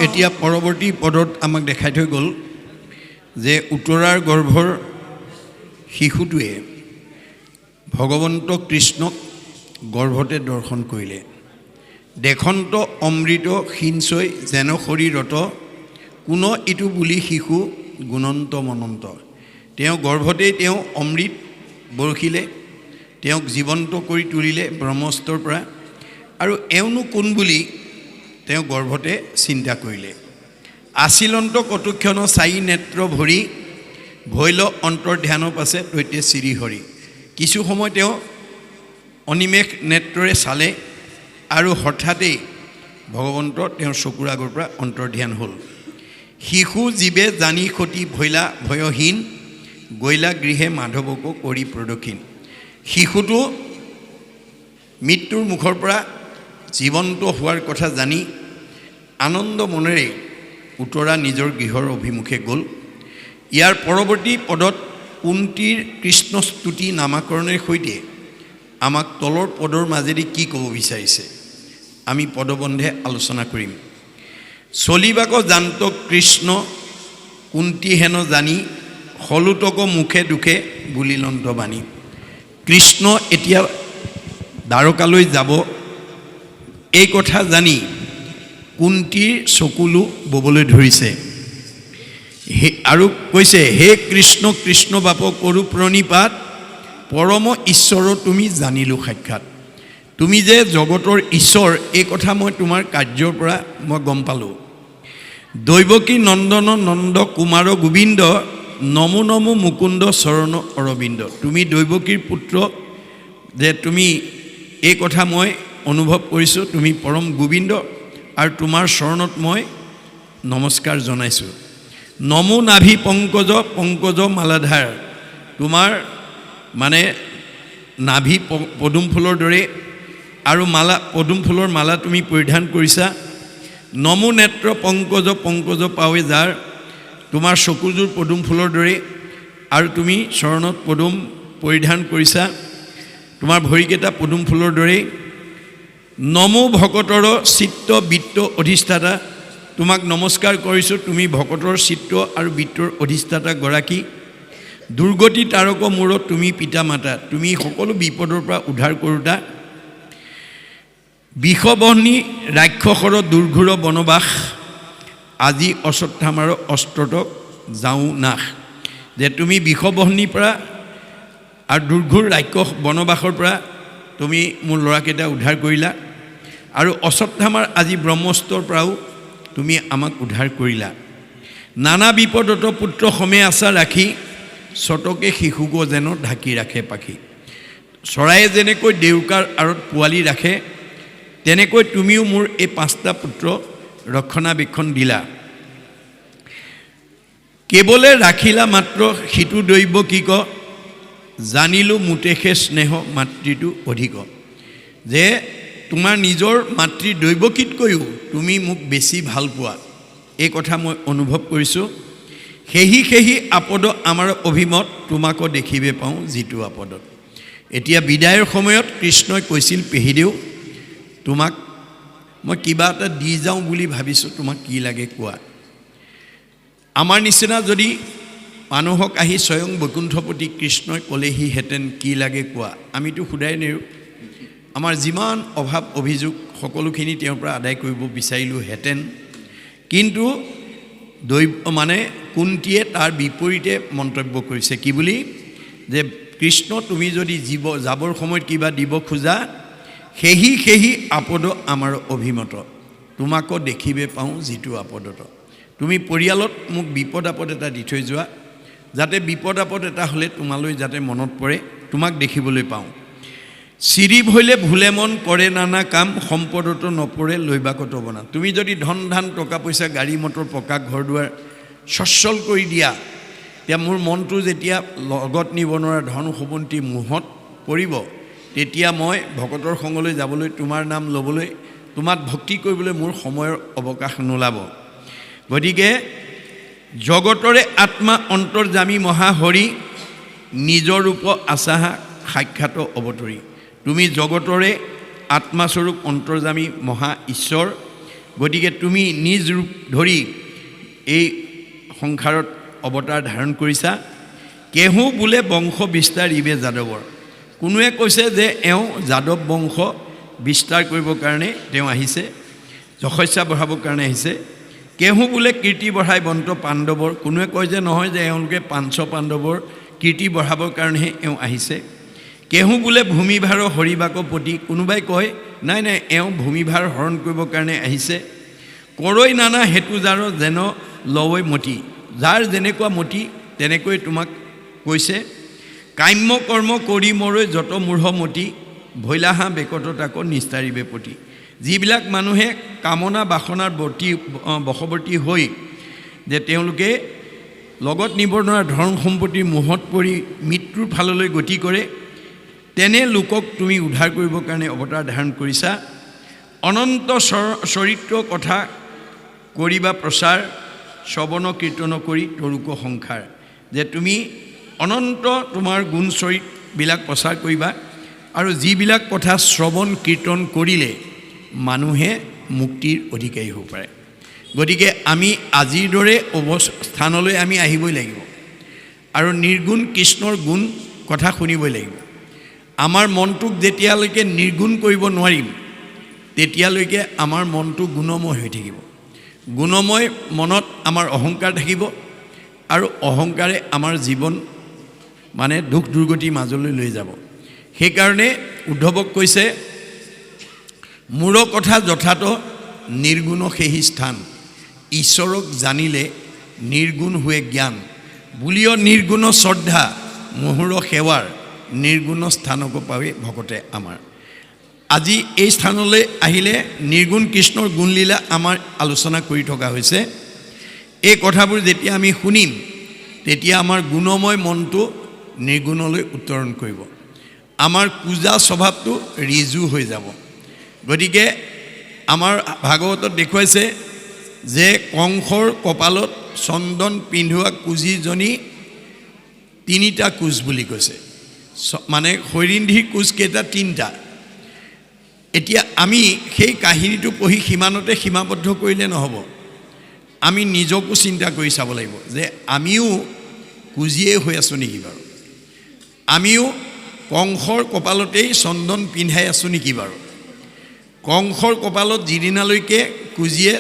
এতিয়া পৰৱৰ্তী পদত আমাক দেখাই থৈ গ'ল যে উত্তৰাৰ গৰ্ভৰ শিশুটোৱে ভগৱন্ত কৃষ্ণক গৰ্ভতে দৰ্শন কৰিলে। দেশন্ত অমৃত সিঞ্চয় যেন শৰীৰত কোন ইটো বুলি শিশু গুণন্ত মনন্ত। তেওঁ গৰ্ভতেই তেওঁ অমৃত বৰষিলে, তেওঁক জীৱন্ত কৰি তুলিলে ব্ৰহ্মস্তৰ পৰা, আৰু এওঁনো কোন বুলি তেওঁ গৰ্ভতে চিন্তা কৰিলে। আছিলন্ত কটুক্ষণ চাই নেত্ৰ ভৰি, ভৈল অন্তৰ ধ্যান পাছে তৈতে শ্ৰী হৰি। কিছু সময় তেওঁ অনিমেষ নেত্ৰৰে চালে আৰু হঠাতেই ভগৱন্ত তেওঁৰ চকুৰ আগৰ পৰা অন্তৰ্ধ্যান হ'ল। শিশু জীৱে জানি সতি ভৈলা ভয়হীন, গৈলা গৃহে মাধৱকো কৰি প্ৰদক্ষিণ। শিশুটো মৃত্যুৰ মুখৰ পৰা জীৱন্ত হোৱাৰ কথা জানি আনন্দ মনেৰে উত্তৰা নিজৰ গৃহৰ অভিমুখে গ'ল। ইয়াৰ পৰৱৰ্তী পদত কুন্তীৰ কৃষ্ণস্তুতি নামাকৰণৰ সৈতে আমাক তলৰ পদৰ মাজেদি কি ক'ব বিচাৰিছে আমি পদবন্ধে আলোচনা কৰিম। চলিবাক জান্ত কৃষ্ণ কুন্তি হেন জানি, হলুতক মুখে দুখে বুলিলন্ত বাণী। কৃষ্ণ এতিয়া দ্বাৰকালৈ যাব এই কথা জানি কুন্তীৰ চকুলো ববলৈ ধৰিছে আৰু কৈছে, হে কৃষ্ণ কৃষ্ণ বাপ কৰো প্ৰণিপাত, পৰম ঈশ্বৰ তুমি জানিলো সাক্ষাৎ। তুমি যে জগতৰ ঈশ্বৰ এই কথা মই তোমাৰ কাৰ্যৰ পৰা মই গম পালোঁ। দৈৱকী নন্দন নন্দ কুমাৰ গোবিন্দ, নমো নমো মুকুন্দ চৰণ অৰবিন্দ। তুমি দৈৱকীৰ পুত্ৰ যে তুমি এই কথা মই অনুভৱ কৰিছোঁ, তুমি পৰম গোবিন্দ আৰু তোমাৰ চৰণত মই নমস্কাৰ জনাইছোঁ। নমো নাভি পংকজ পংকজ মালাধাৰ, তোমাৰ মানে নাভি পদুম ফুলৰ দৰে আৰু মালা পদুম ফুলৰ মালা তুমি পৰিধান কৰিছা। নমো নেত্ৰ পংকজ পংকজ পাৱে যাৰ, তোমাৰ চকুযোৰ পদুম ফুলৰ দৰে আৰু তুমি চৰণত পদুম পৰিধান কৰিছা, তোমাৰ ভৰিকেইটা পদুম ফুলৰ দৰে। নমো ভকতৰ চিত্ত বৃত্ত অধিষ্ঠাতা, তোমাক নমস্কাৰ কৰিছোঁ, তুমি ভকতৰ চিত্ত আৰু বৃত্তৰ অধিষ্ঠাতা গৰাকী। দুৰ্গতি তাৰক মূৰত তুমি পিতা মাতা, তুমি সকলো বিপদৰ পৰা উদ্ধাৰ কৰোঁতা। বিষবহ্নি ৰাক্ষসৰ দুৰ্ঘোৰ বনবাস, আজি অশ্বত্থামাৰ অস্ত্ৰত যাওঁ নাশ। যে তুমি বিষবহ্নিৰ পৰা আৰু দুৰ্ঘোৰ ৰাক্ষস বনবাসৰ পৰা তুমি মোৰ ল'ৰাকেইটা উদ্ধাৰ কৰিলা, আৰু অশ্বত্থামাৰ আজি ব্ৰহ্মস্ত্ৰৰ পৰাও তুমি আমাক উদ্ধাৰ কৰিলা। নানা বিপদত পুত্ৰ সমে আশা ৰাখি, চটকে শিশুক যেন ঢাকি ৰাখে পাখি। চৰায়ে যেনেকৈ ডেউকাৰ আঁৰত পোৱালি ৰাখে, তেনেকৈ তুমিও মোৰ এই 5টা পুত্ৰ ৰক্ষণাবেক্ষণ দিলা। কেৱলে ৰাখিলা মাত্ৰ সিটো দৈৱকীক, জানিলোঁ মুতেশে স্নেহ মাতৃটো অধিক। যে তোমাৰ নিজৰ মাতৃ দৈৱকীতকৈও তুমি মোক বেছি ভাল পোৱা এই কথা মই অনুভৱ কৰিছোঁ। সেহি আপদ আমাৰ অভিমত, তোমাকো দেখিবে পাওঁ যিটো আপদত। এতিয়া বিদায়ৰ সময়ত কৃষ্ণই কৈছিল, পেহীদেউ তোমাক মই কিবা এটা দি যাওঁ বুলি ভাবিছোঁ, তোমাক কি লাগে কোৱা। আমাৰ নিচিনা যদি মানুহক আহি স্বয়ং বৈকুণ্ঠপতি কৃষ্ণই ক'লেহিহেঁতেন কি লাগে কোৱা, আমিতো সোধাই নেৰোঁ। আমাৰ যিমান অভাৱ অভিযোগ সকলোখিনি তেওঁৰ পৰা আদায় কৰিব বিচাৰিলোহেঁতেন, কিন্তু মানে কুন্তীয়ে তাৰ বিপৰীতে মন্তব্য কৰিছে। কি বুলি? যে কৃষ্ণ তুমি যদি যাবৰ সময়ত কিবা দিব খোজা, সেহি আপদ আমাৰ অভিমত, তোমাকো দেখিবে পাওঁ যিটো আপদত। তুমি পৰিয়ালত মোক বিপদ আপদ এটা দি থৈ যোৱা, যাতে বিপদ আপদ এটা হ'লে তোমালৈ যাতে মনত পৰে, তোমাক দেখিবলৈ পাওঁ। চিৰি ভৈলে ভুলে মন কৰে নানা কাম, সম্পদত নপৰে লৈবাকত বনা। তুমি যদি ধন ধান টকা পইচা গাড়ী মটৰ পকা ঘৰ দুৱাৰ সচ্ছল কৰি দিয়া, তেতিয়া মোৰ মনটো যেতিয়া লগত নিব নোৱাৰা ধন সম্পত্তি মোহত পৰিব, তেতিয়া মই ভকতৰ সংগলৈ যাবলৈ, তোমাৰ নাম ল'বলৈ, তোমাক ভক্তি কৰিবলৈ মোৰ সময়ৰ অৱকাশ নোলাব। গতিকে জগতৰে আত্মা অন্তৰ্যামী মহাহৰি, নিজৰ ৰূপ আচাহা সাক্ষাৎ অৱতৰি। তুমি জগতৰে আত্মাস্বৰূপ অন্তৰ্যামী মহা ঈশ্বৰ, গতিকে তুমি নিজ ৰূপ ধৰি এই সংসাৰত অৱতাৰ ধাৰণ কৰিছা। কেহু বোলে বংশ বিস্তাৰ ইবে যাদৱৰ। কোনোৱে কৈছে যে এওঁ যাদৱ বংশ বিস্তাৰ কৰিবৰ কাৰণে তেওঁ আহিছে, যশস্যা বঢ়াবৰ কাৰণে আহিছে। কেহু বোলে কীৰ্তি বঢ়াই বন্ত পাণ্ডৱৰ। কোনোৱে কয় যে নহয়, যে এওঁলোকে পাঞ্চ পাণ্ডৱৰ কীৰ্তি বঢ়াবৰ কাৰণেহে এওঁ আহিছে। কেহু বোলে ভূমিভাৰ হৰিবাকপতি। কোনোবাই কয় নাই নাই, এওঁ ভূমিভাৰ হৰণ কৰিবৰ কাৰণে আহিছে। কৰৈ নানা হেতু যাৰ যেন লৱৈ মতি। যাৰ যেনেকুৱা মতি তেনেকৈ তোমাক কৈছে। কাম্য কৰ্ম কৰি মৰৈ যত মূঢ় মতি। ভৈলাহা বেকত তাক নিস্তাৰিবে পতি। যিবিলাক মানুহে কামনা বাসনাৰ বশৱৰ্তী হৈ যে তেওঁলোকে লগত নিব নোৱাৰা ধন সম্পত্তিৰ মোহত পৰি মৃত্যুৰ ফাললৈ গতি কৰে, তেনে লোকক তুমি উদ্ধাৰ কৰিবৰ কাৰণে অৱতাৰ ধাৰণ কৰিছা। অনন্ত চৰিত্ৰ কথা কৰিবা প্ৰচাৰ, শ্ৰৱণ কীৰ্তন কৰি তৰুক সংসাৰ। যে তুমি অনন্ত তোমাৰ গুণ চৰিতবিলাক প্ৰচাৰ কৰিবা, আৰু যিবিলাক কথা শ্ৰৱণ কীৰ্তন কৰিলে মানুহে মুক্তিৰ অধিকাৰী হ'ব পাৰে। গতিকে আমি আজিৰ দৰে অৱস্থানলৈ আমি আহিবই লাগিব, আৰু নিৰ্গুণ কৃষ্ণৰ গুণ কথা শুনিবই লাগিব। আমাৰ মনটোক যেতিয়ালৈকে নিৰ্গুণ কৰিব নোৱাৰিম, তেতিয়ালৈকে আমাৰ মনটো গুণময় হৈ থাকিব। গুণময় মনত আমাৰ অহংকাৰ থাকিব, আৰু অহংকাৰে আমাৰ জীৱন মানে দুখ দুৰ্গতিৰ মাজলৈ লৈ যাব। সেইকাৰণে উদ্ধৱক কৈছে, মূৰ কথা যথাত নিৰ্গুণ সেহি স্থান। ঈশ্বৰক জানিলে নিৰ্গুণ হোৱে জ্ঞান। বুলিও নিৰ্গুণ শ্ৰদ্ধা মহুৰ সেৱাৰ। নিৰ্গুণ স্থানক পাৱে ভকতে আমাৰ। আজি এই স্থানলৈ আহিলে নিৰ্গুণ কৃষ্ণৰ গুণলীলা আমাৰ আলোচনা কৰি থকা হৈছে। এই কথাবোৰ যেতিয়া আমি শুনিম, তেতিয়া আমাৰ গুণময় মনটো নিৰ্গুণলৈ উত্তৰণ কৰিব, আমাৰ পূজা স্বভাৱটো ৰিজু হৈ যাব। গতিকে আমাৰ ভাগৱতত দেখুৱাইছে যে কংসৰ কপালত চন্দন পিন্ধোৱা কুজিজনী তিনিটা কুজ বুলি কৈছে, মানে হৈৰিন্ধিৰ কুজ কেইটা? তিনিটা। এতিয়া আমি সেই কাহিনীটো পঢ়ি সিমানতে সীমাবদ্ধ কৰিলে নহ'ব, আমি নিজকো চিন্তা কৰি চাব লাগিব যে আমিও কুজিয়ে হৈ আছোঁ নেকি বাৰু? আমিও কংসৰ কপালতেই চন্দন পিন্ধাই আছোঁ নেকি বাৰু? কংসৰ কপালত যিদিনালৈকে কুজিয়ে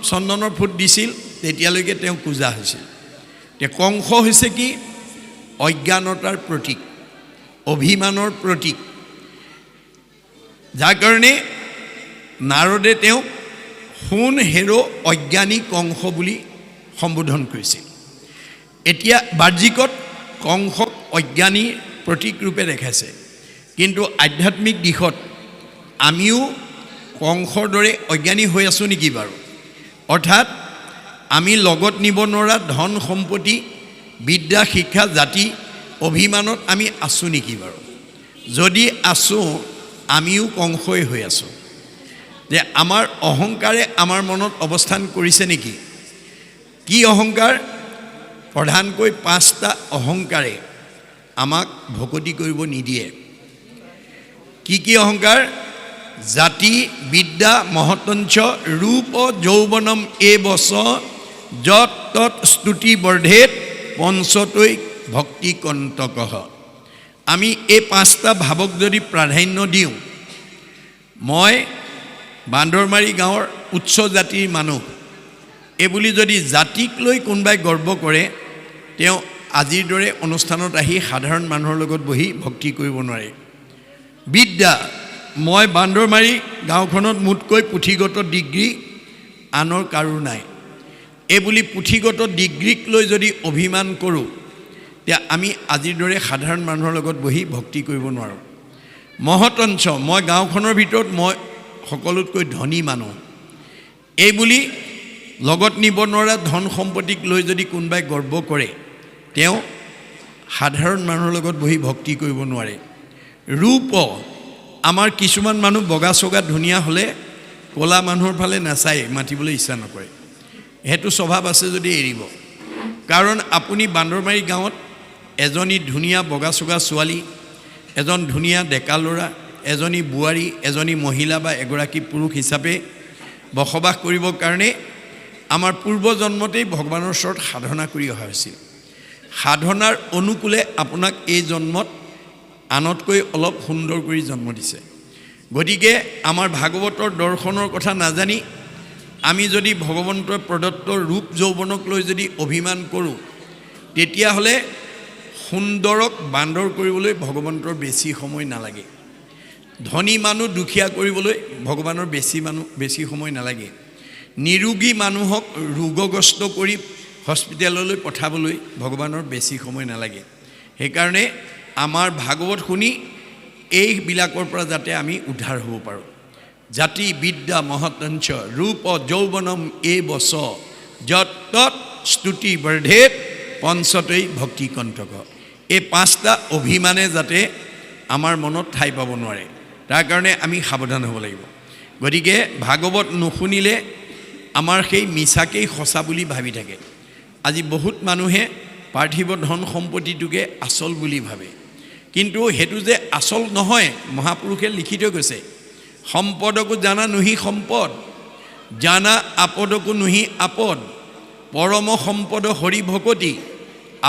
চন্দনৰ ফুট দিছিল, তেতিয়ালৈকে তেওঁ কুজা হৈছিল। এতিয়া কংস হৈছে কি? অজ্ঞানতাৰ প্ৰতীক, অভিমানৰ প্ৰতীক, যাৰ কাৰণে নাৰদে তেওঁক সোণ হেৰ অজ্ঞানী কংস বুলি সম্বোধন কৰিছিল। এতিয়া বাহ্যিকত কংসক অজ্ঞানীৰ প্ৰতীক ৰূপে দেখাইছে, কিন্তু আধ্যাত্মিক দিশত আমিও কংসৰ দৰে অজ্ঞানী হৈ আছোঁ নেকি বাৰু? অৰ্থাৎ আমি লগত নিব নোৱাৰা ধন সম্পত্তি, বিদ্যা শিক্ষা জাতি অভিমানত আমি আছোঁ নেকি বাৰু? যদি আছোঁ, আমিও কংসই হৈ আছোঁ। যে আমাৰ অহংকাৰে আমাৰ মনত অৱস্থান কৰিছে নেকি? কি অহংকাৰ? প্ৰধানকৈ 5টা অহংকাৰে আমাক ভকতি কৰিব নিদিয়ে। কি কি অহংকাৰ? জাতি বিদ্যা মহতঞ্চ ৰূপ যৌৱনম এ বচ যত তৎ স্তুতি বৰ্ধেত পঞ্চতৈ ভক্তি কন্তকঃ। আমি এই 5টা ভাৱক যদি প্ৰাধান্য দিওঁ, মই বান্দৰমাৰী গাঁৱৰ উচ্চ জাতিৰ মানুহ এইবুলি যদি জাতিক লৈ কোনোবাই গৰ্ব কৰে, তেওঁ আজিৰ দৰে অনুষ্ঠানত আহি সাধাৰণ মানুহৰ লগত বহি ভক্তি কৰিব নোৱাৰে। বিদ্যা, মই বান্দৰমাৰী গাঁওখনত মোতকৈ পুথিগত ডিগ্ৰী আনৰ কাৰো নাই, এইবুলি পুথিগত ডিগ্ৰীক লৈ যদি অভিমান কৰোঁ, তেতিয়া আমি আজিৰ দৰে সাধাৰণ মানুহৰ লগত বহি ভক্তি কৰিব নোৱাৰোঁ। মহতঞ্চ, মই গাঁওখনৰ ভিতৰত মই সকলোতকৈ ধনী মানুহ, এইবুলি লগত নিব নোৱাৰা ধন সম্পত্তিক লৈ যদি কোনোবাই গৰ্ব কৰে, তেওঁ সাধাৰণ মানুহৰ লগত বহি ভক্তি কৰিব নোৱাৰে। ৰূপ, আমাৰ কিছুমান মানুহ বগা চগা ধুনীয়া হ'লে ক'লা মানুহৰ ফালে নাচায়, মাতিবলৈ ইচ্ছা নকৰে। সেইটো স্বভাৱ আছে যদি এৰিব। কাৰণ আপুনি বান্দৰমাৰী গাঁৱত এজনী ধুনীয়া বগা চগা ছোৱালী, এজন ধুনীয়া ডেকা ল'ৰা, এজনী বোৱাৰী এজনী মহিলা বা এগৰাকী পুৰুষ হিচাপে বসবাস কৰিবৰ কাৰণে আমাৰ পূৰ্ব জন্মতেই ভগৱানৰ ওচৰত সাধনা কৰি অহা হৈছিল সাধনাৰ অনুকূলে আপোনাক এই জন্মত আনতকৈ অলপ সুন্দৰ কৰি জন্ম দিছে গতিকে আমাৰ ভাগৱতৰ দৰ্শনৰ কথা নাজানি আমি যদি ভগৱন্তৰ প্ৰদত্ত ৰূপ যৌৱনক লৈ যদি অভিমান কৰোঁ তেতিয়াহ'লে সুন্দৰক বান্দৰ কৰিবলৈ ভগৱন্তৰ বেছি সময় নালাগে ধনী মানুহ দুখীয়া কৰিবলৈ ভগৱানৰ বেছি সময় নালাগে নিৰোগী মানুহক ৰোগগ্ৰস্ত কৰি হস্পিটেললৈ পঠাবলৈ ভগৱানৰ বেছি সময় নালাগে সেইকাৰণে আমাৰ ভাগৱত শুনি এইবিলাকৰ পৰা যাতে আমি উদ্ধাৰ হ'ব পাৰোঁ জাতি বিদ্যা মহতঞ্চ ৰূপ যৌৱনম এই বছ যত তৎ স্তুতি বৰ্ধেত পঞ্চতৈ ভক্তি কণ্টক এই পাঁচটা অভিমানে যাতে আমাৰ মনত ঠাই পাব নোৱাৰে তাৰ কাৰণে আমি সাৱধান হ'ব লাগিব গতিকে ভাগৱত নুশুনিলে আমাৰ সেই মিছাকেই সঁচা বুলি ভাবি থাকে আজি বহুত মানুহে পাৰ্থিৱ ধন সম্পত্তিটোকে আচল বুলি ভাবে কিন্তু হেতু যে আসল নহয় মহাপুৰুষে লিখি থৈ গৈছে সম্পদকো জানা নুহি সম্পদ জানা আপদকো নুহি আপদ পৰম সম্পদ হৰি ভকতি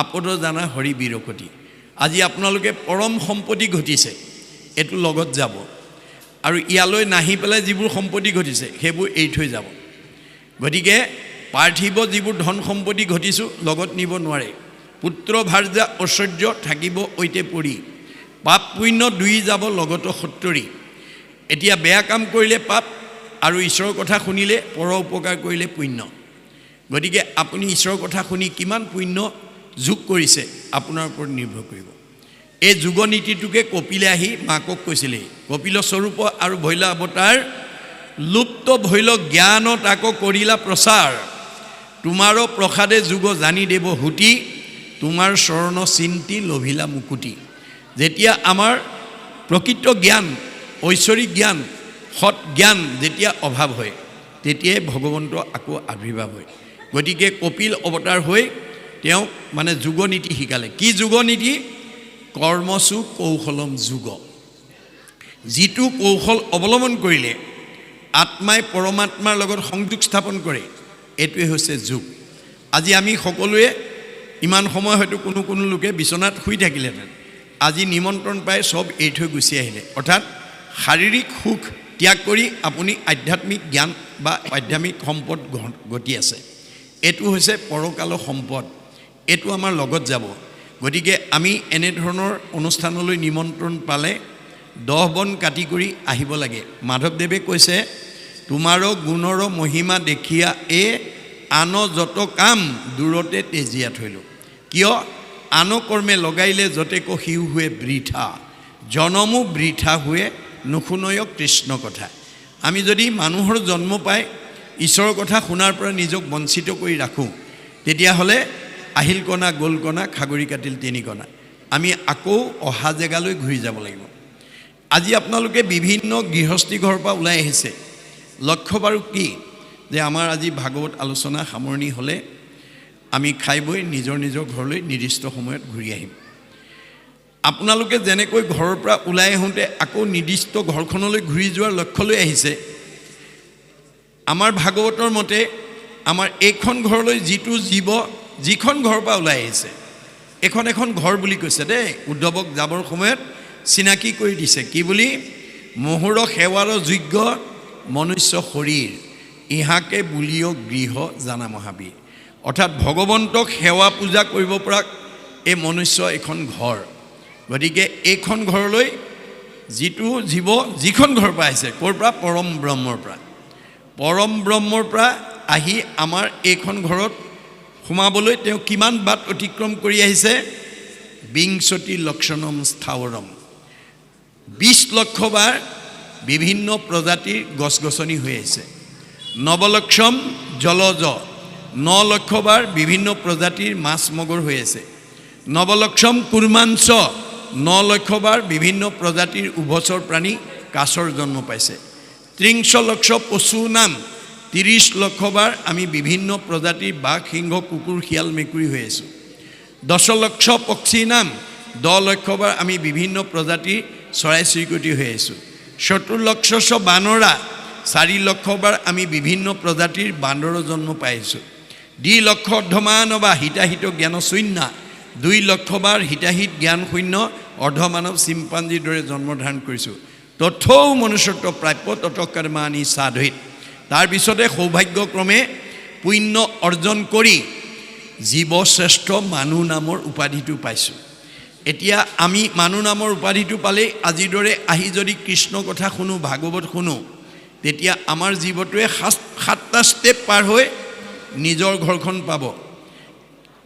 আপদ জানা হৰি বিৰকতি আজি আপোনালোকে পৰম সম্পত্তি ঘটিছে এটো লগত যাব আৰু ইয়ালৈ নাহি পেলাই যিবোৰ সম্পত্তি ঘটিছে সেইবোৰ এৰি থৈ যাব গতিকে পাৰ্থিৱ যিবোৰ ধন সম্পত্তি ঘটিছো লগত নিব নোৱাৰে পুত্ৰ ভাৰ্যা ঐশ্বৰ্য থাকিব ঐতে পৰি পাপ পুণ্য দুই যাব লগত সত্তৰি এতিয়া বেয়া কাম কৰিলে পাপ আৰু ঈশ্বৰৰ কথা শুনিলে পৰ উপকাৰ কৰিলে পুণ্য গতিকে আপুনি ঈশ্বৰৰ কথা শুনি কিমান পুণ্য যোগ কৰিছে আপোনাৰ ওপৰত নিৰ্ভৰ কৰিব এই যুগ নীতিটোকে কপিলে আহি মাকক কৈছিলে কপিল স্বৰূপ আৰু ভৈলা অৱতাৰ লুপ্ত ভৈল জ্ঞান তাক কৰিলা প্ৰচাৰ তোমাৰ প্ৰসাদে যুগ জানি দেব হুতি তোমাৰ চৰণ চিন্তি লভিলা মুকুতি যেতিয়া আমাৰ প্ৰকৃত জ্ঞান ঐশ্বৰিক জ্ঞান সৎ জ্ঞান যেতিয়া অভাৱ হয় তেতিয়াই ভগৱন্ত আকৌ আবিৰ্ভাৱ হয় গতিকে কপিল অৱতাৰ হৈ তেওঁ মানে যুগ নীতি শিকালে কি যুগ নীতি কৰ্মসু কৌশলম যুগ যিটো কৌশল অৱলম্বন কৰিলে আত্মাই পৰমাত্মাৰ লগত সংযোগ স্থাপন কৰে এটোৱে হৈছে যুগ আজি আমি সকলোৱে ইমান সময় হয়তো কোনো লোকে বিচনাত শুই থাকিলেহেঁতেন আজি নিমন্ত্ৰণ পাই সব এৰি থৈ গুচি আহিলে অৰ্থাৎ শাৰীৰিক সুখ ত্যাগ কৰি আপুনি আধ্যাত্মিক জ্ঞান বা আধ্যাত্মিক সম্পদ গতি আছে এটো হৈছে পৰকালৰ সম্পদ এটো আমাৰ লগত যাব গতিকে আমি এনে ধৰণৰ অনুষ্ঠানলৈ নিমন্ত্ৰণ পালে 10 বন কাটি কৰি আহিব লাগে মাধৱদেৱে কৈছে তোমাৰ গুণৰ মহিমা দেখিয়া এ আন যত কাম দূৰতে তেজিয়া থৈলো কিয় আন কৰ্মে লগাইলে যতেক হিউ হুৱে বৃথা জনমো বৃথা হুৱে নুশুনয় কৃষ্ণ কথা আমি যদি মানুহৰ জন্ম পাই ঈশ্বৰৰ কথা শুনাৰ পৰা নিজক বঞ্চিত কৰি ৰাখোঁ তেতিয়াহ'লে আহিল কণা গ'ল কণা খাগৰি কাটিল তিনি কণা আমি আকৌ অহা জেগালৈ ঘূৰি যাব লাগিব আজি আপোনালোকে বিভিন্ন গৃহস্থী ঘৰৰ পৰা ওলাই আহিছে লক্ষ্য বাৰু কি যে আমাৰ আজি ভাগৱত আলোচনা সামৰণি হ'লে আমি খাই বৈ নিজৰ ঘৰলৈ নিৰ্দিষ্ট সময়ত ঘূৰি আহিম আপোনালোকে যেনেকৈ ঘৰৰ পৰা ওলাই আহোঁতে আকৌ নিৰ্দিষ্ট ঘৰখনলৈ ঘূৰি যোৱাৰ লক্ষ্য লৈ আহিছে আমাৰ ভাগৱতৰ মতে আমাৰ এইখন ঘৰলৈ যিটো জীৱ যিখন ঘৰৰ পৰা ওলাই আহিছে এখন ঘৰ বুলি কৈছে দেই উদ্ধৱক যাবৰ সময়ত চিনাকি কৰি দিছে কি বুলি মহুৰ সেৱাৰ যোগ্য মনুষ্য শৰীৰ ইহাকে বুলিও গৃহ জানা মহাবীৰ অৰ্থাৎ ভগৱন্তক সেৱা পূজা কৰিব পৰা এই মনুষ্য এখন ঘৰ গতিকে এইখন ঘৰলৈ যিটো জীৱ যিখন ঘৰৰ পৰা আহিছে ক'ৰ পৰা পৰম ব্ৰহ্মৰ পৰা আহি আমাৰ এইখন ঘৰত সোমাবলৈ তেওঁ কিমান বাট অতিক্ৰম কৰি আহিছে বিংশতি লক্ষণম স্থাৱৰম 20 লক্ষ বাৰ বিভিন্ন প্ৰজাতিৰ গছ-গছনি হৈ আহিছে নৱলক্ষম জলজ 9 লক্ষ বাৰ বিভিন্ন প্ৰজাতিৰ মাছ মগৰ হৈ আছে নৱলক্ষম কুৰ্মাঞ্চ 9 লক্ষ বাৰ বিভিন্ন প্ৰজাতিৰ উভচৰ প্ৰাণী কাছৰ জন্ম পাইছে 30 লক্ষ পশু নাম 30 লক্ষ বাৰ আমি বিভিন্ন প্ৰজাতিৰ বাঘ সিংহ কুকুৰ শিয়াল মেকুৰী হৈ আছোঁ 10 লক্ষ পক্ষী নাম 10 লক্ষ বাৰ আমি বিভিন্ন প্ৰজাতিৰ চৰাই চিৰিকটি হৈ আহিছোঁ। ৭৪,০০,০০০ বানৰা, ৪,০০,০০০ বাৰ আমি বিভিন্ন প্ৰজাতিৰ বান্দৰৰ জন্ম পাইছোঁ। ২,০০,০০০ অৰ্ধমানৱা হিতাহিত জ্ঞান শূন্য, ২,০০,০০০ বাৰ হিতাহিত জ্ঞান শূন্য অৰ্ধমানৱ চিম্পাঞ্জীৰ দৰে জন্ম ধাৰণ কৰিছোঁ। তথৌ মনুষ্যত্ব প্ৰাপ্য তৎকৰ্মাণি সাধয়িত। তাৰপিছতে সৌভাগ্যক্ৰমে পুণ্য অৰ্জন কৰি জীৱশ্ৰেষ্ঠ মানুহ নামৰ উপাধিটো পাইছোঁ। এতিয়া আমি মানুহ নামৰ উপাধিটো পালেই আজিৰ দৰে আহি যদি কৃষ্ণ কথা শুনো, ভাগৱত শুনো, তেতিয়া আমাৰ জীৱটোৱে ৭টা ষ্টেপ পাৰ হৈ নিজৰ ঘৰখন পাব।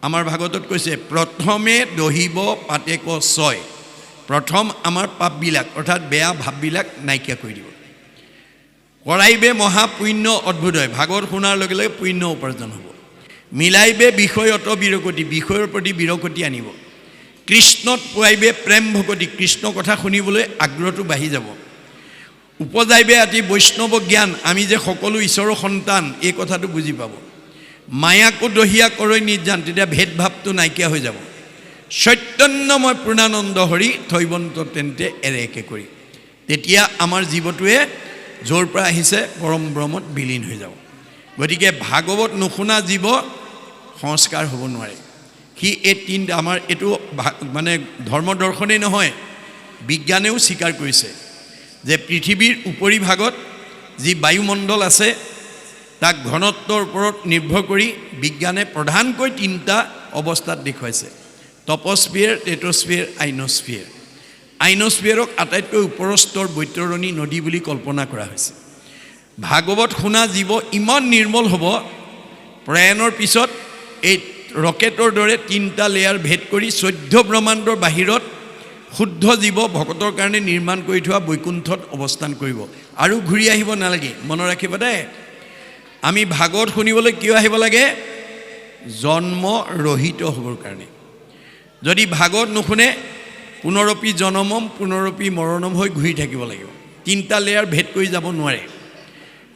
আমাৰ ভাগৱতত কৈছে প্ৰথমে দহিব পাতেক ছয়, প্ৰথম আমাৰ পাপবিলাক অৰ্থাৎ বেয়া ভাৱবিলাক নাইকিয়া কৰি দিব। কৰাইবে মহাপুণ্য অদ্ভুতয়, ভাগৱত শুনাৰ লগে লগে পুণ্য উপাৰ্জন হ'ব। মিলাইবে বিষয়ত বিৰকতি, বিষয়ৰ প্ৰতি বিৰকতি আনিব। কৃষ্ণত পোৱাইবে প্ৰেম ভকতি, কৃষ্ণ কথা শুনিবলৈ আগ্ৰহটো বাঢ়ি যাব। উপজাইবে আতি বৈষ্ণৱ জ্ঞান, আমি যে সকলো ঈশ্বৰৰ সন্তান এই কথাটো বুজি পাব। মায়াকো দহিয়া কৰৈ নিৰ্জান, তেতিয়া ভেদভাৱটো নাইকিয়া হৈ যাব। চৈতন্যময় পূৰ্ণানন্দ হৰি থৈবন্ত তেন্তে এৰেকে কৰি, তেতিয়া আমাৰ জীৱটোৱে য'ৰ পৰা আহিছে পৰম ব্ৰহ্মত বিলীন হৈ যাব। গতিকে ভাগৱত নুশুনা জীৱ সংস্কাৰ হ'ব নোৱাৰে। সি এই তিনিটা আমাৰ এইটো মানে ধৰ্ম দৰ্শনেই নহয়, বিজ্ঞানেও স্বীকাৰ কৰিছে যে পৃথিৱীৰ উপৰিভাগত যি বায়ুমণ্ডল আছে তাক ঘনত্বৰ ওপৰত নিৰ্ভৰ কৰি বিজ্ঞানে প্ৰধানকৈ ৩টা অৱস্থাত দেখুৱাইছে: টপস্ফিয়াৰ, টেট্ৰস্ফিয়াৰ, আইনস্ফিয়াৰ। আইনস্ফিয়াৰক আটাইতকৈ ওপৰৰ স্তৰ বৈতৰণী নদী বুলি কল্পনা কৰা হৈছে। ভাগৱত শুনা জীৱ ইমান নিৰ্মল হ'ব, প্ৰয়াণৰ পিছত এই ৰকেটৰ দৰে 3টা লেয়াৰ ভেদ কৰি 14 ব্ৰহ্মাণ্ডৰ বাহিৰত শুদ্ধ জীৱ ভকতৰ কাৰণে নিৰ্মাণ কৰি থোৱা বৈকুণ্ঠত অৱস্থান কৰিব আৰু ঘূৰি আহিব নালাগে। মনত ৰাখিব দেই, আমি ভাগৱত শুনিবলৈ কিয় আহিব লাগে? জন্ম ৰহিত হ'বৰ কাৰণে। যদি ভাগৱত নুশুনে পুনৰপি জনমম পুনৰপি মৰণম হৈ ঘূৰি থাকিব লাগিব, 3টা লেয়াৰ ভেদ কৰি যাব নোৱাৰে।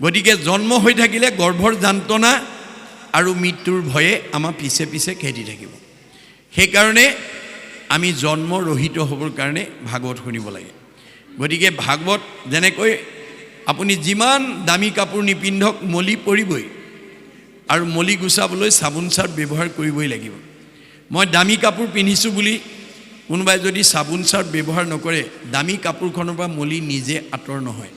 গতিকে জন্ম হৈ থাকিলে গৰ্ভৰ যান্ত্ৰণা আৰু মৃত্যুৰ ভয়ে আমাৰ পিছে পিছে খেদি থাকিব। সেইকাৰণে আমি জন্ম ৰহিত হ'বৰ কাৰণে ভাগৱত শুনিব লাগে। গতিকে ভাগৱত যেনেকৈ আপুনি যিমান দামী কাপোৰ নিপিন্ধক মলি পৰিবই, আৰু মলি গুচাবলৈ চাবোন চাৰ্ফ ব্যৱহাৰ কৰিবই লাগিব। মই দামী কাপোৰ পিন্ধিছোঁ বুলি কোনোবাই যদি চাবোন চাৰ্ফ ব্যৱহাৰ নকৰে, দামী কাপোৰখনৰ পৰা মলি নিজে আঁতৰ নহয়।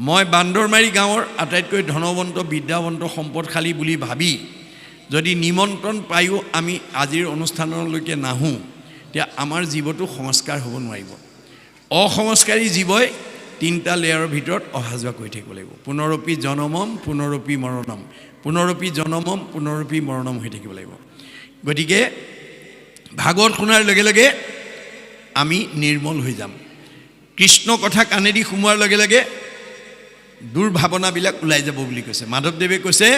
মই বান্দৰমাৰী গাঁৱৰ আটাইতকৈ ধনৱন্ত বিদ্যাৱন্ত সম্পদশালী বুলি ভাবি যদি নিমন্ত্ৰণ পায়ো আমি আজিৰ অনুষ্ঠানলৈকে নাহোঁ, তেতিয়া আমাৰ জীৱটো সংস্কাৰ হ'ব নোৱাৰিব। অসংস্কাৰী জীৱই 3টা লেয়াৰৰ ভিতৰত অহা যোৱা কৰি থাকিব লাগিব। পুনৰপি জনমম পুনৰপি মৰণম, পুনৰপি জনমম পুনৰপি মৰণম হৈ থাকিব লাগিব। গতিকে ভাগৱত শুনাৰ লগে লগে আমি নিৰ্মল হৈ যাম। কৃষ্ণ কথা কাণেদি সোমোৱাৰ লগে লগে দুৰ্ভাৱনাবিলাক ওলাই যাব বুলি কৈছে। মাধৱদেৱে কৈছে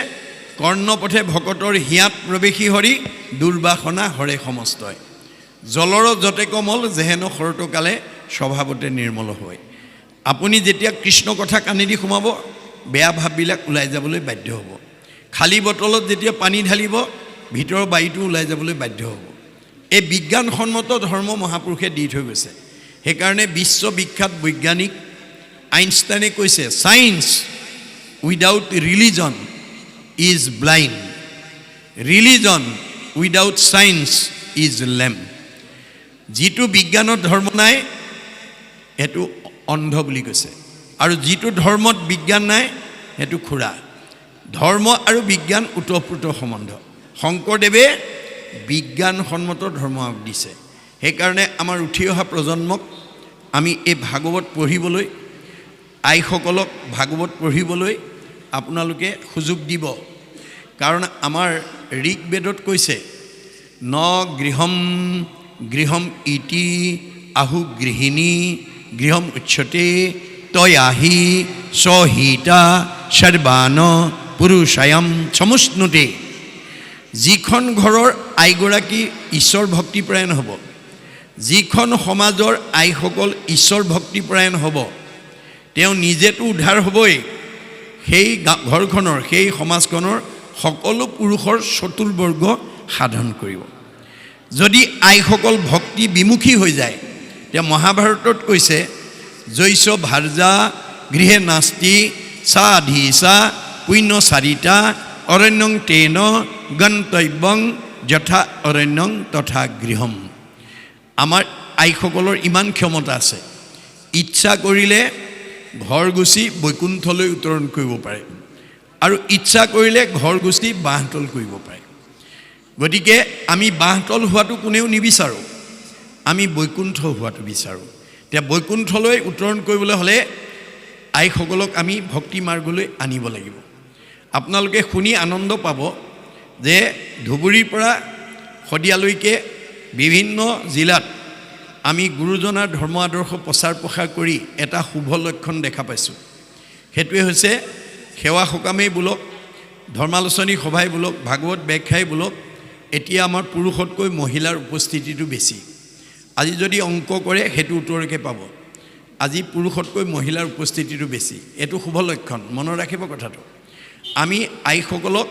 কৰ্ণপথে ভকতৰ হিয়াত প্ৰৱেশী হৰি, দুৰ্বাসনা হৰে সমস্তই। জলৰ যতে কমল যেহেন শৰতকালে স্বভাৱতে নিৰ্মল হয়। আপুনি যেতিয়া কৃষ্ণ কথা কাণেদি সোমাব, বেয়া ভাৱবিলাক ওলাই যাবলৈ বাধ্য হ'ব। খালী বটলত যেতিয়া পানী ঢালিব, ভিতৰৰ বায়ুটো ওলাই যাবলৈ বাধ্য হ'ব। এই বিজ্ঞানসন্মত ধৰ্ম মহাপুৰুষে দি থৈ গৈছে। সেইকাৰণে বিশ্ববিখ্যাত বৈজ্ঞানিক আইনষ্টাইনে কৈছে science without religion is blind, religion without science is lamp. যিটো বিজ্ঞানত ধৰ্ম নাই সেইটো অন্ধ বুলি কৈছে, আৰু যিটো ধৰ্মত বিজ্ঞান নাই সেইটো খুৰা। ধৰ্ম আৰু বিজ্ঞান ওতঃপ্ৰোত সম্বন্ধ। শংকৰদেৱে বিজ্ঞানসন্মত ধৰ্ম দিছে। সেইকাৰণে আমাৰ উঠি অহা প্ৰজন্মক আমি এই ভাগৱত পঢ়িবলৈ, আইসকলক ভাগৱত পঢ়িবলৈ আপোনালোকে সুযোগ দিব। কাৰণ আমাৰ ঋকবেদত কৈছে ন গৃহম গৃহম ইতি আহু গৃহিণী গৃহম উচ্যতে তয়াহি সহিতা সৰ্বান পুৰুষায়াম সমুষ্ণুতে। যিখন ঘৰৰ আইগৰাকী ঈশ্বৰ ভক্তিপৰায়ণ হ'ব, যিখন সমাজৰ আইসকল ঈশ্বৰ ভক্তিপৰায়ণ হ'ব, তেওঁ নিজেতো উদ্ধাৰ হ'বই, সেই ঘৰখনৰ সেই সমাজখনৰ সকলো পুৰুষৰ চতুৰ্বৰ্গ সাধন কৰিব। যদি আইসকল ভক্তি বিমুখী হৈ যায়, এতিয়া মহাভাৰতত কৈছে জৈছ ভাৰ্যা গৃহে নাস্তি সা ধীসা পুণ্য চাৰিটা অৰণ্যং তেন গন্তব্যং যথা অৰণ্যং তথা গৃহম। আমাৰ আইসকলৰ ইমান ক্ষমতা আছে, ইচ্ছা কৰিলে ঘৰ গুচি বৈকুণ্ঠলৈ উত্তৰণ কৰিব পাৰে আৰু ইচ্ছা কৰিলে ঘৰ গুচি বাঁহতল কৰিব পাৰে। গতিকে আমি বাঁহতল হোৱাটো কোনেও নিবিচাৰোঁ, আমি বৈকুণ্ঠ হোৱাটো বিচাৰোঁ। এতিয়া বৈকুণ্ঠলৈ উত্তৰণ কৰিবলৈ হ'লে আইসকলক আমি ভক্তি মাৰ্গলৈ আনিব লাগিব। আপোনালোকে শুনি আনন্দ পাব যে ধুবুৰীৰ পৰা শদিয়ালৈকে বিভিন্ন জিলাত আমি গুৰুজনাৰ ধৰ্ম আদৰ্শ প্ৰচাৰ প্ৰসাৰ কৰি এটা শুভ লক্ষণ দেখা পাইছোঁ। সেইটোৱে হৈছে সেৱা সকামেই বোলক, ধৰ্মালোচনী সভাই বোলক, ভাগৱত ব্যাখ্যাই বোলক, এতিয়া আমাৰ পুৰুষতকৈ মহিলাৰ উপস্থিতিটো বেছি। আজি যদি অংক কৰে সেইটো উত্তৰকে পাব, আজি পুৰুষতকৈ মহিলাৰ উপস্থিতিটো বেছি। এইটো শুভ লক্ষণ, মনত ৰাখিব কথাটো। আমি আইসকলক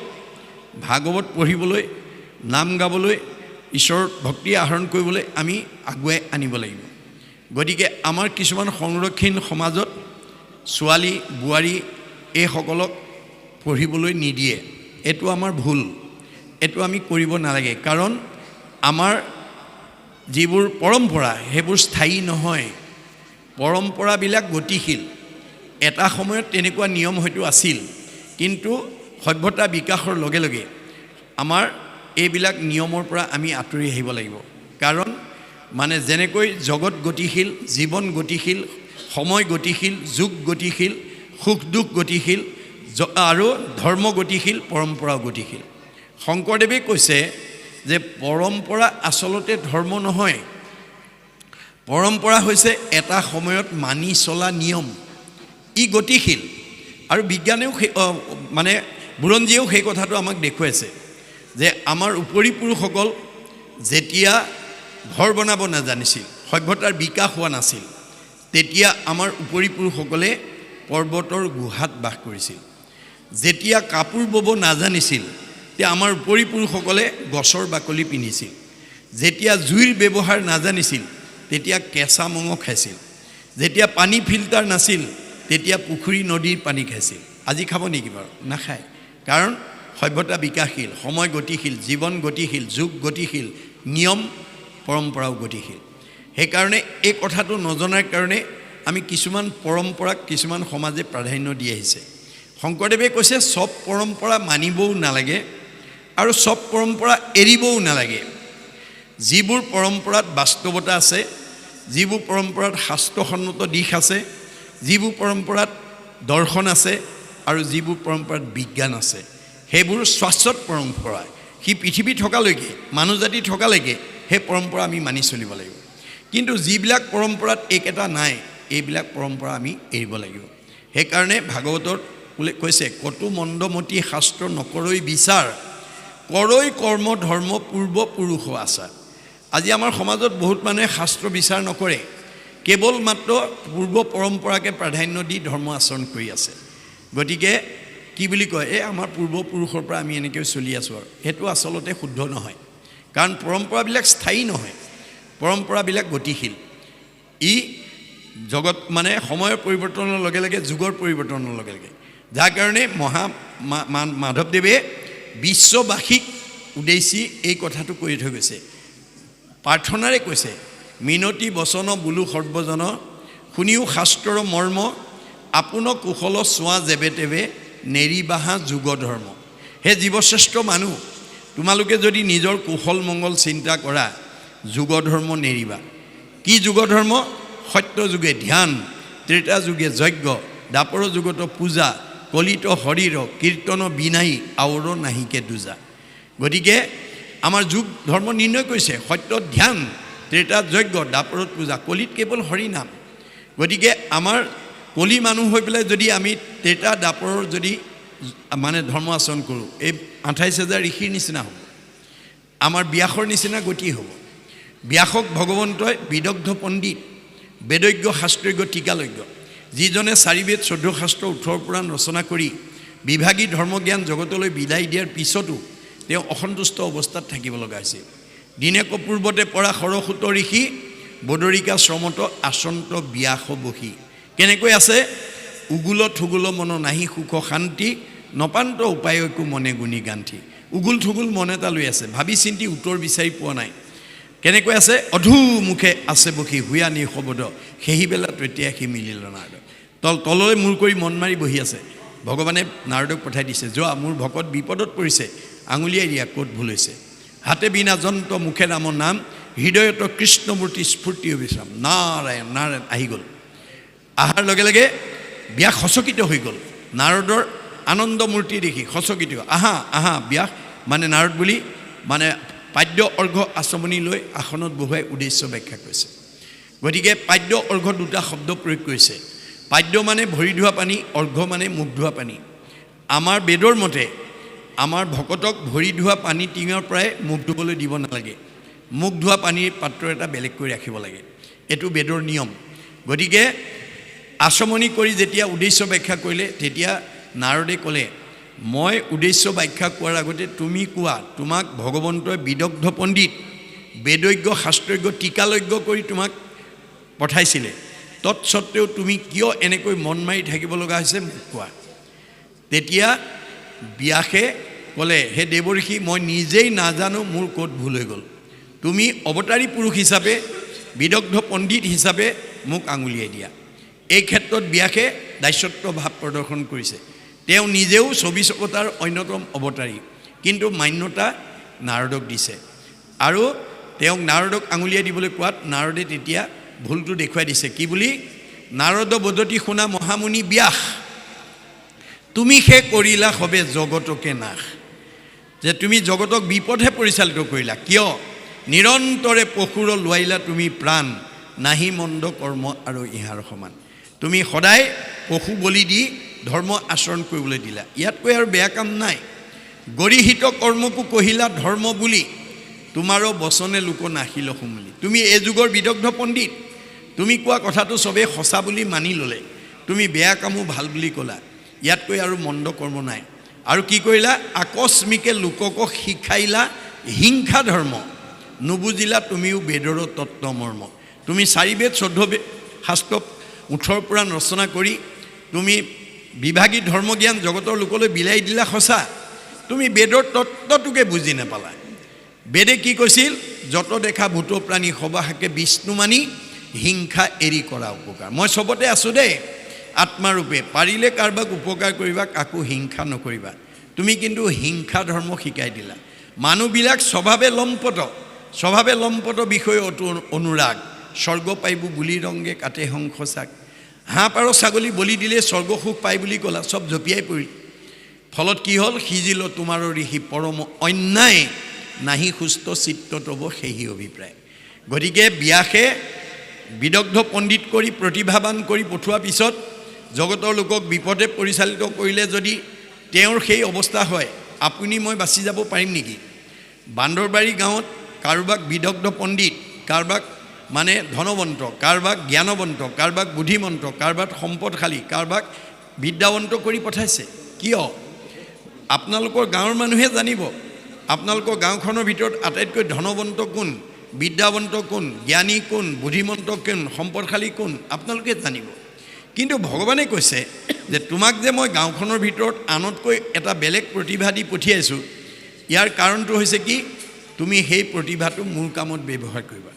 ভাগৱত পঢ়িবলৈ, নাম গাবলৈ, ঈশ্বৰৰ ভক্তি আহৰণ কৰিবলৈ আমি আগুৱাই আনিব লাগিব। গতিকে আমাৰ কিছুমান সংৰক্ষণ সমাজত ছোৱালী বোৱাৰী এইসকলক পঢ়িবলৈ নিদিয়ে, এইটো আমাৰ ভুল, এইটো আমি কৰিব নালাগে। কাৰণ আমাৰ যিবোৰ পৰম্পৰা সেইবোৰ স্থায়ী নহয়, পৰম্পৰাবিলাক গতিশীল। এটা সময়ত তেনেকুৱা নিয়ম হয়তো আছিল, কিন্তু সভ্যতা বিকাশৰ লগে লগে আমাৰ এইবিলাক নিয়মৰ পৰা আমি আঁতৰি আহিব লাগিব। কাৰণ মানে যেনেকৈ জগত গতিশীল, জীৱন গতিশীল, সময় গতিশীল, যুগ গতিশীল, সুখ দুখ গতিশীল আৰু ধৰ্ম গতিশীল, পৰম্পৰাও গতিশীল। শংকৰদেৱে কৈছে যে পৰম্পৰা আচলতে ধৰ্ম নহয়, পৰম্পৰা হৈছে এটা সময়ত মানি চলা নিয়ম, ই গতিশীল। আৰু বিজ্ঞানেও মানে বুৰঞ্জীয়েও সেই কথাটো আমাক দেখুৱাইছে যে আমাৰ উপৰি পুৰুষসকল যেতিয়া ঘৰ বনাব নাজানিছিল, সভ্যতাৰ বিকাশ হোৱা নাছিল, তেতিয়া আমাৰ উপৰি পুৰুষসকলে পৰ্বতৰ গুহাত বাস কৰিছিল। যেতিয়া কাপোৰ বব নাজানিছিল তেতিয়া আমাৰ উপৰি পুৰুষসকলে গছৰ বাকলি পিন্ধিছিল। যেতিয়া জুইৰ ব্যৱহাৰ নাজানিছিল তেতিয়া কেঁচা মঙহ খাইছিল। যেতিয়া পানী ফিল্টাৰ নাছিল তেতিয়া পুখুৰী নদীৰ পানী খাইছিল। আজি খাব নেকি বাৰু? নাখায়। কাৰণ সভ্যতা বিকাশশীল, সময় গতিশীল, জীৱন গতিশীল, যুগ গতিশীল, নিয়ম পৰম্পৰাও গতিশীল। সেইকাৰণে এই কথাটো নজনাৰ কাৰণে আমি কিছুমান পৰম্পৰাক কিছুমান সমাজে প্ৰাধান্য দি আহিছে। শংকৰদেৱে কৈছে চব পৰম্পৰা মানিবও নালাগে আৰু চব পৰম্পৰা এৰিবও নালাগে। যিবোৰ পৰম্পৰাত বাস্তৱতা আছে, যিবোৰ পৰম্পৰাত শাস্ত্ৰসন্মত দিশ আছে, যিবোৰ পৰম্পৰাত দৰ্শন আছে আৰু যিবোৰ পৰম্পৰাত বিজ্ঞান আছে, সেইবোৰ শাশ্বত পৰম্পৰা। সি পৃথিৱী থকালৈকে, মানুহ জাতি থকালৈকে সেই পৰম্পৰা আমি মানি চলিব লাগিব। কিন্তু যিবিলাক পৰম্পৰাত একেটা নাই, এইবিলাক পৰম্পৰা আমি এৰিব লাগিব। সেইকাৰণে ভাগৱতত কৈছে কটু মন্দমতি শাস্ত্ৰ নকৰৈ বিচাৰ, কৰৈ কৰ্ম ধৰ্ম পূৰ্ব পুৰুষ আচাৰ। আজি আমাৰ সমাজত বহুত মানুহে শাস্ত্ৰ বিচাৰ নকৰে, কেৱল মাত্ৰ পূৰ্ব পৰম্পৰাকে প্ৰাধান্য দি ধৰ্ম আচৰণ কৰি আছে। গতিকে কি বুলি কয়, এই আমাৰ পূৰ্বপুৰুষৰ পৰা আমি এনেকৈ চলি আছোঁ আৰু সেইটো আচলতে শুদ্ধ নহয়। কাৰণ পৰম্পৰাবিলাক স্থায়ী নহয়, পৰম্পৰাবিলাক গতিশীল। ই জগত মানে সময়ৰ পৰিৱৰ্তনৰ লগে লগে, যুগৰ পৰিৱৰ্তনৰ লগে লগে, যাৰ কাৰণে মাধৱদেৱে বিশ্ববাসীক উদ্দেশ্যি এই কথাটো কৰি থৈ গৈছে, প্ৰাৰ্থনাৰে কৈছে, মিনতি বচন বোলো সৰ্বজন, শুনিও শাস্ত্ৰৰ মৰ্ম, আপোন কুশল চোৱা যেবে তেবে, নেৰিবাহা যুগ ধৰ্ম। হে জীৱশ্ৰেষ্ঠ মানুহ, তোমালোকে যদি নিজৰ কুশল মংগল চিন্তা কৰা, যুগ ধৰ্ম নেৰিবা। কি যুগ ধৰ্ম? সত্য যুগে ধ্যান, ত্ৰেতা যুগে যজ্ঞ, দ্বাপৰ যুগত পূজা, কলিত শৰীৰ কীৰ্তন বিনাই আওৰ নাহিকে দুজা। গতিকে আমাৰ যুগ ধৰ্ম নিৰ্ণয় কৰিছে সত্যত ধ্যান, ত্ৰেতাত যজ্ঞ, দ্বাপৰত পূজা, কলিত কেৱল হৰি নাম। গতিকে আমাৰ কলি মানুহ হৈ পেলাই যদি আমি ত্ৰেতা দ্বাপৰৰ যদি মানে ধৰ্ম আচৰণ কৰোঁ, এই 28,000 ঋষিৰ নিচিনা হ'ব, আমাৰ ব্যাসৰ নিচিনা গতি হ'ব। ব্যাসক ভগৱন্তই বিদগ্ধ পণ্ডিত, বেদজ্ঞ শাস্ত্ৰজ্ঞ টীকালজ্ঞ, যিজনে 4 বেদ 14 শাস্ত্ৰ 18 পুৰাণ ৰচনা কৰি বিভাগী ধৰ্মজ্ঞান জগতলৈ বিলাই দিয়াৰ পিছতো তেওঁ অসন্তুষ্ট অৱস্থাত থাকিব লগা হৈছিল। দিনে কপূৰ্বতে পৰা সৰস্বত ঋষি বদৰিকা শ্ৰমত আচন্ত ব্যাস বহি কেনেকৈ আছে উগুল থুগুল মন নাহি সুখ শান্তি নপান্ত উপায় একো মনে গুণী গান্থি উগুল থুগুল মন এটা লৈ আছে ভাবি চিন্তি উত্তৰ বিচাৰি পোৱা নাই কেনেকৈ আছে অধু মুখে আছে বহি হুয়া নি শব্দ সেই বেলা তেতিয়া সি মিলিল নাৰদ তললৈ মূৰ কৰি মন মাৰি বহি আছে ভগৱানে নাৰদক পঠাই দিছে যোৱা মোৰ ভকত বিপদত পৰিছে আঙুলিয়াই দিয়া ক'ত ভুল হৈছে হাতে বিনা যন্ত্ৰ মুখে নামৰ নাম হৃদয়ত কৃষ্ণমূৰ্তি স্ফূৰ্তি অবিশ্ৰাম নাৰায়ণ নাৰায়ণ আহি গ'ল আহাৰ লগে লগে ব্যাস সচকিত হৈ গ'ল নাৰদৰ আনন্দ মূৰ্তি দেখি সচকিত আহা আহা ব্যাস মানে নাৰদ বুলি মানে পাদ্য অৰ্ঘ্য আচমনি লৈ আসনত বহুৱাই উদ্দেশ্য ব্যাখ্যা কৰিছে গতিকে পাদ্য অৰ্ঘ্য দুটা শব্দ প্ৰয়োগ কৰিছে পাদ্য মানে ভৰি ধোৱা পানী অৰ্ঘ্য মানে মুখ ধোৱা পানী আমাৰ বেদৰ মতে আমাৰ ভকতক ভৰি ধোৱা পানী টিঙৰ পৰাই মুখ ধুবলৈ দিব নালাগে মুখ ধোৱা পানীৰ পাত্ৰ এটা বেলেগ কৰি ৰাখিব লাগে এইটো বেদৰ নিয়ম গতিকে আচমনি কৰি যেতিয়া উদ্দেশ্য ব্যাখ্যা কৰিলে তেতিয়া নাৰদে ক'লে মই উদ্দেশ্য ব্যাখ্যা কৰাৰ আগতে তুমি কোৱা তোমাক ভগৱন্তই বিদগ্ধ পণ্ডিত বেদজ্ঞ শাস্ত্ৰজ্ঞ টিকালজ্ঞ কৰি তোমাক পঠাইছিলে তৎসত্ত্বেও তুমি কিয় এনেকৈ মন মাৰি থাকিব লগা হৈছে মোক কোৱা তেতিয়া ব্যাসে ক'লে হে দেৱঋষি মই নিজেই নাজানো মোৰ ক'ত ভুল হৈ গ'ল তুমি অৱতাৰী পুৰুষ হিচাপে বিদগ্ধ পণ্ডিত হিচাপে মোক আঙুলিয়াই দিয়া এই ক্ষেত্ৰত ব্যাসে দাস্যত্ব ভাৱ প্ৰদৰ্শন কৰিছে তেওঁ নিজেও 24 অৱতাৰ অন্যতম অৱতাৰী কিন্তু মান্যতা নাৰদক দিছে আৰু তেওঁক নাৰদক আঙুলিয়াই দিবলৈ কোৱাত নাৰদে তেতিয়া ভুলটো দেখুৱাই দিছে কি বুলি নাৰদ বদতি শুনা মহামুনি ব্যাস তুমি সে কৰিলা হবে জগতকে নাশ যে তুমি জগতক বিপদহে পৰিচালিত কৰিলা কিয় নিৰন্তৰে পশুৰ লোৱাইলা তুমি প্ৰাণ নাহি মন্দ কৰ্ম আৰু ইহাৰ সমান তুমি সদায় পশু বলি দি ধৰ্ম আচৰণ কৰিবলৈ দিলা ইয়াতকৈ আৰু বেয়া কাম নাই গৰিহিত কৰ্মকো কহিলা ধৰ্ম বুলি তোমাৰো বচনে লোক নাহিল হুমলি তুমি এই যুগৰ বিদগ্ধ পণ্ডিত তুমি কোৱা কথাটো সবে সঁচা বুলি মানি ল'লে তুমি বেয়া কামো ভাল বুলি ক'লা ইয়াতকৈ আৰু মন্দ কৰ্ম নাই আৰু কি কৰিলা আকস্মিকে লোকক শিকাইলা হিংসা ধৰ্ম নুবুজিলা তুমিও বেদৰ তত্ত্ব মৰ্ম তুমি 4 বেদ 14 শাস্ত্ৰ 18 পুৰাণ ৰচনা কৰি তুমি বিভাগী ধৰ্মজ্ঞান জগতৰ লোকলৈ বিলাই দিলা সঁচা তুমি বেদৰ তত্ত্বটোকে বুজি নাপালা বেদে কি কৈছিল যত দেখা ভূত প্ৰাণী সবাহাকে বিষ্ণু মানি হিংসা এৰি কৰা উপকাৰ মই সবতে আছো দেই আত্মাৰূপে পাৰিলে কাৰোবাক উপকাৰ কৰিবা কাকো হিংসা নকৰিবা তুমি কিন্তু হিংসা ধৰ্ম শিকাই দিলা মানুহবিলাক স্বভাৱে লম্পট বিষয় অনুৰাগ স্বৰ্গ পাইব বুলি ৰংগে কাটে সংসচাক হাঁহ পাৰ ছাগলী বলি দিলে স্বৰ্গ সুখ পায় বুলি ক'লা সব জপিয়াই পৰিল ফলত কি হ'ল সিজিল তোমাৰ ঋষি পৰম অন্যায় নাহি সুস্থ চিত্ত তব সেই অভিপ্ৰায় গতিকে ব্যাসে বিদগ্ধ পণ্ডিত কৰি প্ৰতিভাবান কৰি পঠোৱাৰ পিছত জগতৰ লোকক বিপদে পৰিচালিত কৰিলে যদি তেওঁৰ সেই অৱস্থা হয় আপুনি মই বাচি যাব পাৰিম নেকি বান্দৰবাৰী গাঁৱত কাৰোবাক বিদগ্ধ পণ্ডিত কাৰোবাক মানে ধনৱন্ত কাৰোবাক জ্ঞানৱন্ত কাৰোবাক বুদ্ধিমন্ত কাৰোবাক সম্পদশালী কাৰোবাক বিদ্যাৱন্ত কৰি পঠাইছে কিয় আপোনালোকৰ গাঁৱৰ মানুহে জানিব আপোনালোকৰ গাঁওখনৰ ভিতৰত আটাইতকৈ ধনৱন্ত কোন বিদ্যাৱন্ত কোন জ্ঞানী কোন বুদ্ধিমন্ত কোন সম্পদশালী কোন আপোনালোকে জানিব কিন্তু ভগৱানে কৈছে যে তোমাক যে মই গাঁওখনৰ ভিতৰত আনতকৈ এটা বেলেগ প্ৰতিভা দি পঠিয়াইছোঁ ইয়াৰ কাৰণটো হৈছে কি তুমি সেই প্ৰতিভাটো মোৰ কামত ব্যৱহাৰ কৰিবা